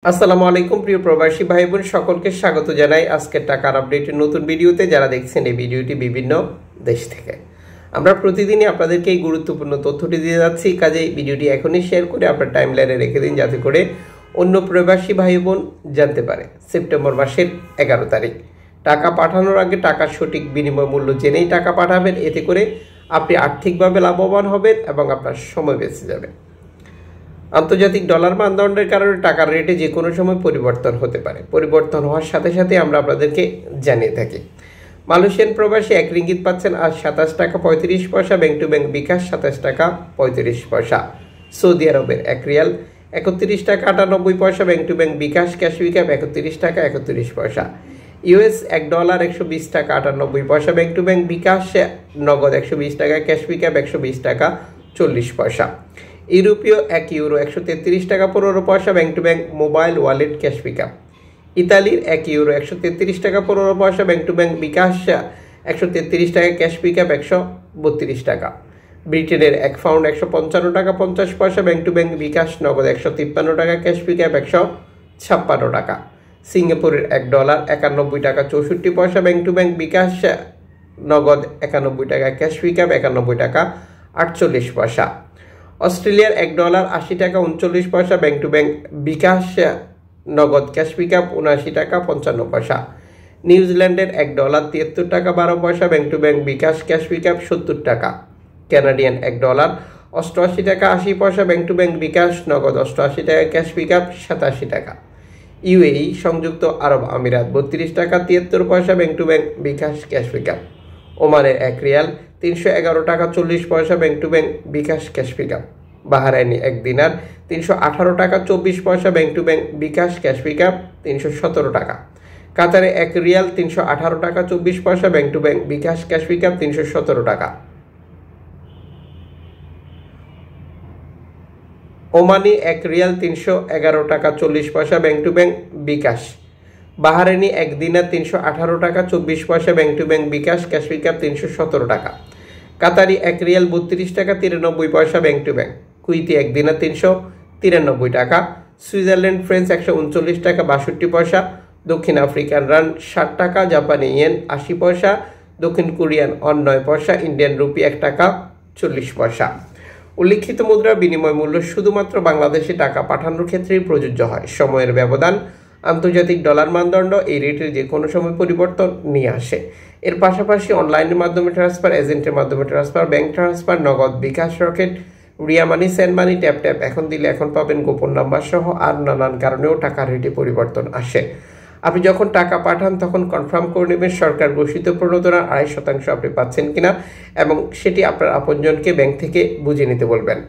আসসালামু আলাইকুম প্রিয় প্রবাসী ভাই বোন সকলকে স্বাগত জানাই আজকের টাকার আপডেটের নতুন ভিডিওতে। যারা দেখছেন এই ভিডিওটি বিভিন্ন দেশ থেকে, আমরা প্রতিদিনই আপনাদেরকে এই গুরুত্বপূর্ণ তথ্যটি দিয়ে যাচ্ছি। কাজে ভিডিওটি এখনই শেয়ার করে আপনার টাইমলাইনে রেখে দিন, যাতে করে অন্য প্রবাসী ভাই বোন জানতে পারে সেপ্টেম্বর মাসের 11 তারিখ টাকা পাঠানোর আগে টাকার সঠিক বিনিময় মূল্য জেনেই টাকা পাঠাবেন। এতে করে আপনি আর্থিকভাবে লাভবান হবেন এবং আপনার সময় বেঁচে যাবে। আন্তর্জাতিক ডলার মানদণ্ডের কারণে টাকার রেটে যে কোনো সময় পরিবর্তন হতে পারে। পরিবর্তন হওয়ার সাথে সাথে আমরা আপনাদেরকে জানিয়ে থাকি। মালয়েশিয়ান প্রবাসী 1 রিঙ্গিত পাচ্ছেন আজ 27 টাকা 35 পয়সা, ব্যাংক টু ব্যাংক বিকাশ 27 টাকা 35 পয়সা। সৌদি আরবের 1 রিয়াল 31 টাকা 98 পয়সা, bank to bank bKash cash pickup 31 টাকা 31 পয়সা। ইউএস $1 120 টাকা 98 পয়সা, ব্যাংক টু ব্যাংক বিকাশ নগদ 120 টাকা, ক্যাশ পিকআপ 120 টাকা 40 পয়সা। ইউরোপীয় 1 ইউরো 133 টাকা 15 পয়সা, bank to bank mobile wallet cash pickup. ইতালির 1 ইউরো 133 টাকা 15 পয়সা, ব্যাংক টু ব্যাংক বিকাশ 133 টাকা, ক্যাশ পিকআপ 132 টাকা। ব্রিটেনের 1 পাউন্ড 155 টাকা 50 পয়সা, ব্যাংক টু ব্যাংক বিকাশ নগদ 153 টাকা, ক্যাশ পিকআপ 156 টাকা। সিঙ্গাপুরের $1 91 টাকা 64 পয়সা, ব্যাংক টু ব্যাংক বিকাশ নগদ 91 টাকা, ক্যাশ পিকআপ 91 টাকা 48 পয়সা। অস্ট্রেলিয়ার $1 80 টাকা 39 পয়সা, ব্যাংক টু ব্যাংক বিকাশ নগদ ক্যাশ পিকআপ 79 টাকা 55 পয়সা। নিউজিল্যান্ডের $1 73 টাকা 12 পয়সা, bank to bank bKash cash pickup 70 টাকা। কানাডিয়ান $1 88 টাকা 80 পয়সা, ব্যাংক টু ব্যাংক বিকাশ নগদ 88 টাকা, ক্যাশ পিকআপ 87 টাকা। ইউএই সংযুক্ত আরব আমিরাত 32 টাকা 73 পয়সা, bank to bank bKash cash pickup. ওমানের 1 রিয়াল 311 টাকা 40 পয়সা, bank to bank bKash cash pickup. Bahraini 1 দিনার 318 টাকা 24 পয়সা, bank to bank bKash cash pickup 317 টাকা। কাতারে 1 রিয়াল 318 টাকা 24 পয়সা, bank to bank bKash cash pickup 317 টাকা। ওমানি 1 রিয়াল 311 টাকা 40 পয়সা, bank to bank bKash. Bahraini 1 দিনার 318 টাকা 24 পয়সা, bank to bank bKash cash pickup 317 টাকা। কাতারি 1 রিয়াল 32 টাকা 93 পয়সা, ব্যাংক টু ব্যাংক। কুইতি 1 দিনার 393 টাকা। সুইজারল্যান্ড ফ্রেন্স 139 টাকা 62 পয়সা। দক্ষিণ আফ্রিকান রান 60 টাকা, জাপানি ইয়েন 80 পয়সা, দক্ষিণ কোরিয়ান অন 9 পয়সা, ইন্ডিয়ান রুপি 1 টাকা 40 পয়সা। উল্লিখিত মুদ্রার বিনিময় মূল্য শুধুমাত্র বাংলাদেশে টাকা পাঠানোর ক্ষেত্রেই প্রযোজ্য হয়। সময়ের ব্যবধান আন্তর্জাতিক ডলার মানদণ্ড এই রেটের যে কোনো সময় পরিবর্তন নিয়ে আসে। এর পাশাপাশি অনলাইনের মাধ্যমে ট্রান্সফার, এজেন্টের মাধ্যমে ট্রান্সফার, ব্যাংক ট্রান্সফার, নগদ, বিকাশ, রকেট, রিয়া মানি, সেন্ড মানি, ট্যাপ ট্যাপ, এখন দিলে এখন পাবেন, গোপন নাম্বার সহ আর নানান কারণেও টাকার রেটে পরিবর্তন আসে। আপনি যখন টাকা পাঠান তখন কনফার্ম করে নেবেন সরকার ঘোষিত প্রণোদনার 2.5% আপনি পাচ্ছেন কিনা, এবং সেটি আপনার আপনজনকে ব্যাংক থেকে বুঝে নিতে বলবেন।